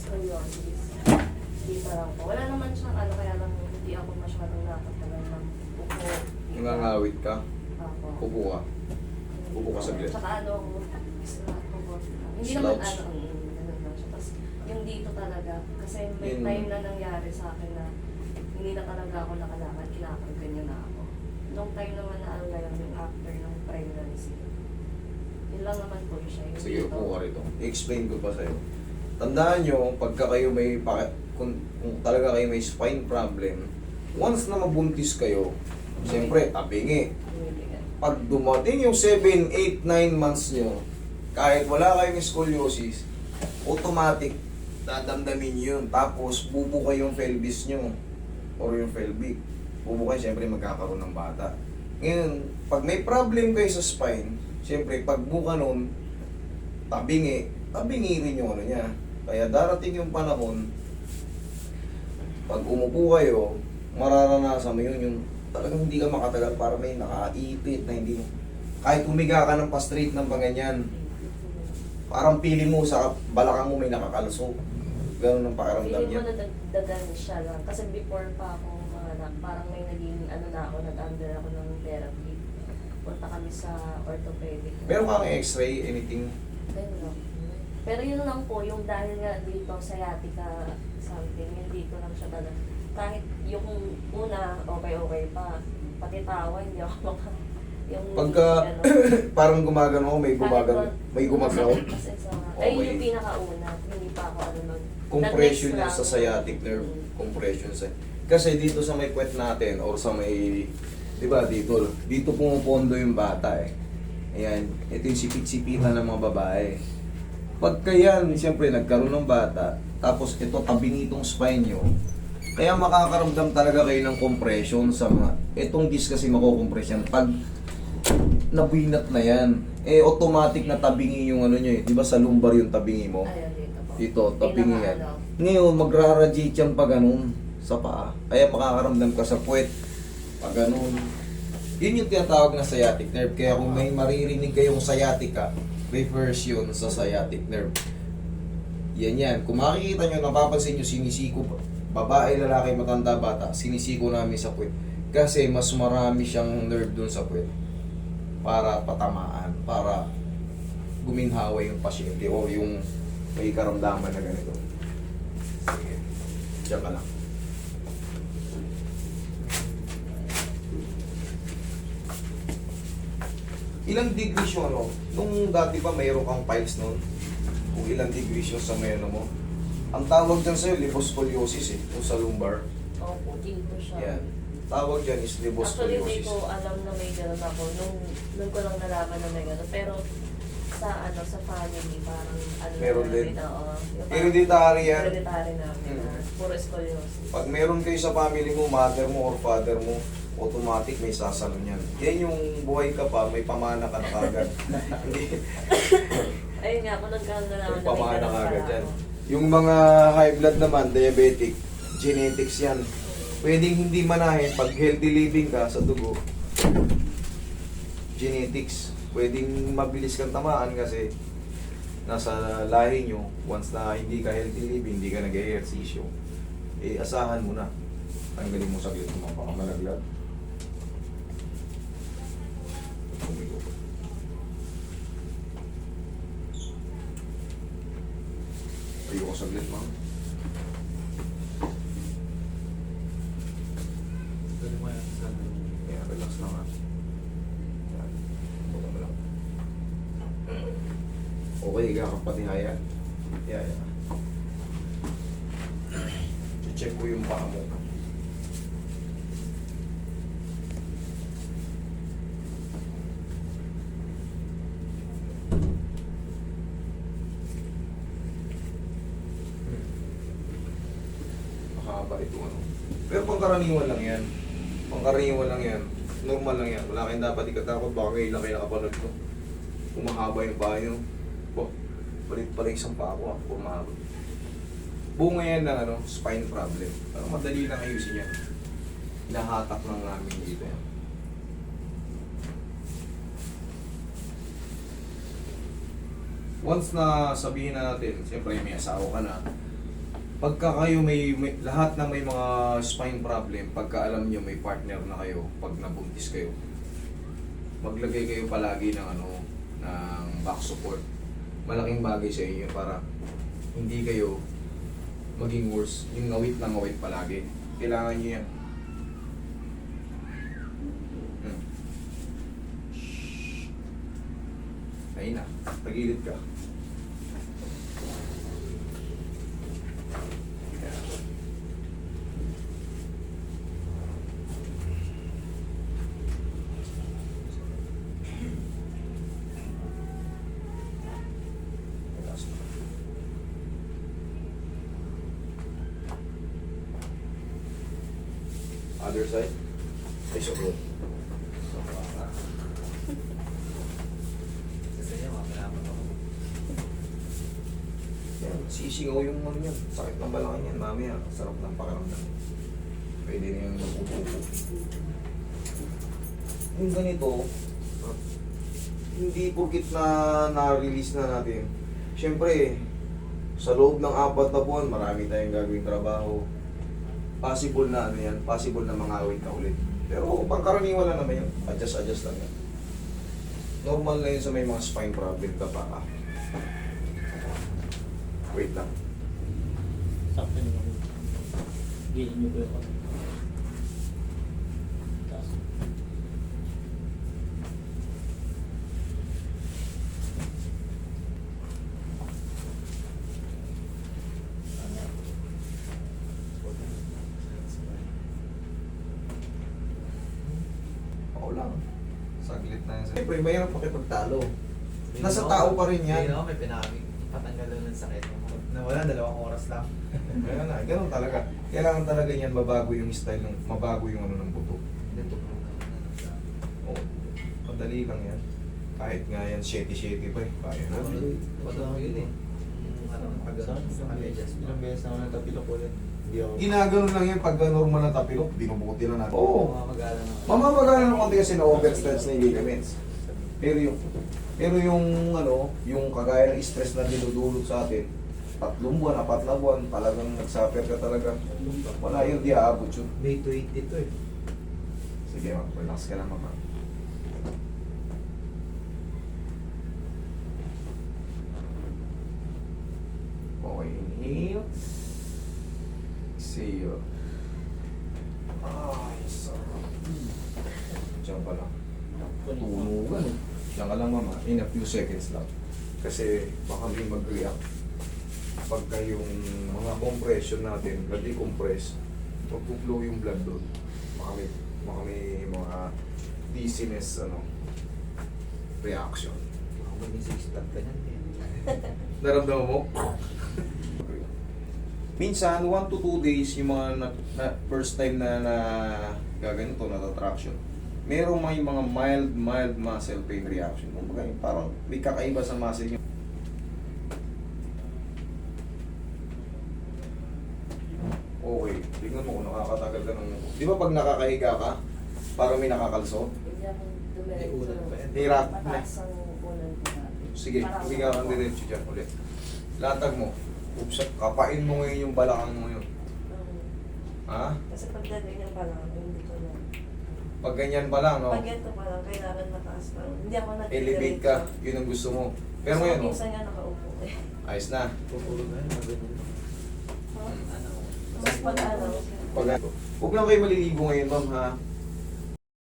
scoliosis. Dito lang po. Wala naman siyang ano, kaya lang hindi ako masyadong nakatagal ng upo. Nangangawit ka, Ako. upo ka. Upo ka saglit. Tsaka ano, slot ko. Hindi naman Slouch. ano, ganun lang siya. Tapos yung dito talaga, kasi may Yun. time na nangyari sa akin na hindi na talaga ako nakalakad, kinakargan na ako. Nung time naman na ano ngayon, yung after ng pregnancy. Yun lang naman po siya. Yung Sige, dito. upo ka rito. I-explain ko pa sa'yo. Tandaan nyo, pagka kayo may, kung talaga kayo may spine problem, once na mabuntis kayo, siyempre, tabingi. Bumibigay. Pag dumating yung 7, 8, 9 months nyo, kahit wala kayong scoliosis, automatic, dadamdamin yun. Tapos, bubukay yung pelvis nyo or yung pelvic. Bubukay, siyempre, magkakaroon ng bata. Ngayon, pag may problem kayo sa spine, siyempre, pag buka nun, tabingi rin yung ano niya. Kaya darating yung panahon, pag umupo kayo, mararanasan mo yun, yung talagang hindi ka makatagal para may nakaipit na hindi mo. Kahit humiga ka ng pa-straight ng panganyan, parang pili mo sa balakang mo may nakakalusok. Ganun ang pakiramdam Feeling niya. mo nadagdagan siya lang. Kasi before pa ako manganak, parang may naging ano na ako, nag-under ako ng therapy. Punta kami sa orthopedic. Meron kang x-ray, anything? Ayun lang. Pero yun lang po, yung dahil nga dito, sciatica something, yung dito lang siya talaga. Kahit yung una, okay pa. Pati tawa, hindi ako yung Pagka ano, parang gumagano, may gumagano, may gumagaw. Kasi sa, Okay. ay yung pinakauna, hindi pa ako ano nun. Compression Nag-mix niya sa lang. sciatic nerve. Compression sa... Kasi dito sa may puwet natin, or sa may... Di ba, dito pumupondo yung bata eh. Ayan, ito yung sipit-sipitan ng mga babae. Pagka yan, siyempre nagkaroon ng bata, tapos ito tabing itong spine nyo, kaya makakaramdam talaga kayo ng compression sa mga... Itong disc kasi makukompress yan. Pag nabinat na yan, eh automatic na tabingi yung ano nyo eh. Di ba sa lumbar yung tabingi mo? Ayun, dito po. Dito, tabingi yan. Pinaka, ano, Ngayon, magra-radiate yan pa ganun sa paa. Kaya makakaramdam ka sa puwet pag ganun. Yun yung tinatawag na sciatic nerve. Kaya kung may maririnig kayong sciatica, reverse yun sa sciatic nerve. Yan. Kung makikita nyo, napapansin nyo, sinisiko, babae, lalaki, matanda, bata, sinisiko namin sa puwet. Kasi mas marami siyang nerve dun sa puwet. Para patamaan, para guminhawa yung pasyente o yung may karamdaman na ganito. Sige. Diyan ka lang. Ilang degrees yun, no? Nung dati pa mayroon kang piles noon, kung ilang degrees yun sa may ano mo. Ang tawag dyan sa'yo, liboscoliosis eh, kung sa lumbar. opo, dito siya. Yan. Tawag dyan is Actually, hindi liboscoliosis. ko alam na may gano'n ako. Nung ko lang nalaman na may gano'n. Pero sa family, parang ano Meron namin, din. oo. Yung Hereditary yan. Hereditary namin. Puro scoliosis. Pag meron kayo sa family mo, mother mo or father mo, automatic may sasalon yan. Yan yung buhay ka pa, may pamana ka na kagad. Hindi. Ayun nga, kung nagkaroon na naman May na may pamana gano'n kagad pala yan. ako. Yung mga high blood naman, diabetic, genetics yan. Pwedeng hindi manahin pag healthy living ka sa dugo. Genetics. Pwedeng mabilis kang tamaan kasi nasa lahi nyo. Once na hindi ka healthy living, hindi ka nag-ehersisyo, eh asahan mo na. Tanggalin mo saglit kung mapakamalaglag. Tumigo pa. Ayoko saglit, ma'am. Kaya relax lang ha. Yan. Buka mo lang. Okay, higa ka pati haya. Yeah. Check ko yung paa mo. Mahaba ito ano. Pero pangkaraniwan lang yan. Pangkaraniwan lang yan. Normal lang yan. Wala kayong dapat ikatakot. Baka ngayon lang kayo nakapanood ko. Kung mahaba yung paa nyo. Balit pala isang paa ko ha. Kung mahaba. Bunga yan ng ano, spine problem. Pero madali lang ayusin yan. Hinahatak lang namin dito yan. Once na sabihin na natin, siyempre may asawa ka na, Pagka kayo may lahat na may mga spine problem, pagka alam niyo may partner na kayo, pag nabuntis kayo, maglagay kayo palagi ng ng back support. Malaking bagay sa inyo para hindi kayo maging worse. Yung ngawit na ngawit palagi. Kailangan niyo yan. Ayun na, tagilid ka. Other side. Ay, so good. Yan, sisingaw yung yan. Sakit ng balakang yan. Mamaya, sarap ng pakiramdam. Pwede na yung napupupo. Yung ganito, hindi porkit na na-release na natin. Siyempre, sa loob ng 4 na buwan, marami tayong gagawing trabaho. Possible na possible na mangawit ka ulit. Pero pangkaraniwan lang naman yun. Adjust lang yan. Normal na yun sa may mga spine problem ka pa. Wait lang. Sakto nyo. Gilin nyo ko yung ano. Taas. Ako lang. Saglit na yan. Siyempre, mayroon pakipagtalo. Nasa tao pa rin yan. Hindi no, may patanggalan ng sakit. Nawala, 2 oras lang. Ganun na, ganun talaga. Kailangan talaga yan mabago yung style, mabago yung ng buto. Oo. Madali lang yan. Kahit nga yan, sheti-sheti pa eh. Kaya na. Wala yun eh. Ilang beses na ako natapilok ulit. Hindi ako. Ginaganon lang yan pag normal na tapilok, binubuti na natin. Oo. Mamamagala na. Mamamagana ng konti kasi na-overstretch na yung ligaments. Pero yung yung kagaya ng stress na dinudulot sa atin, 3 buwan, 4 na buwan, talagang nagsuffer ka talaga. Wala yun, di aabot yun. May 280 to eh. Sige, relax ka lang, mama. Okay, inhale. Exhale. Ay, sarap. Diyan ka lang. Tunugan. Diyan ka lang, mama. In a few seconds lang. Kasi baka may mag-react. Pagka yung mga compression natin, na-decompress, mag-flow yung blood doon. Baka may mga dizziness, reaction. Ako maging 6 ka niyan eh. Naramdaman mo? Minsan, 1 to 2 days, yung mga first time na gaganito, natatraction, merong may mga mild muscle pain reaction. Kumbaga, parang may kakaiba sa muscle nyo. Okay, tingnan mo kung nakakatagal ka ng... Di ba pag nakakahiga ka, parang may nakakalso? Hindi ako May ulan pa yan. Hirap. Mataas ang ulan ko. Sige, higa kang diretso dyan ulit. Latag mo. Oops, kapain mo ngayon yung balakang mo yun. Ha? Kasi pag ganyan pa lang, hindi ko na. Pag ganyan pa lang, no? Pag ganito pa lang, kailangan mataas pa. Hindi ako Elevate ka, yun ang gusto mo. Pero ngayon, no? Minsan nga nakaupo eh. Ayos na. Pupulo na yun, maganyan. Ano? Mas pag ano, Pag huwag lang kayo maliligo ngayon, ma'am, ha?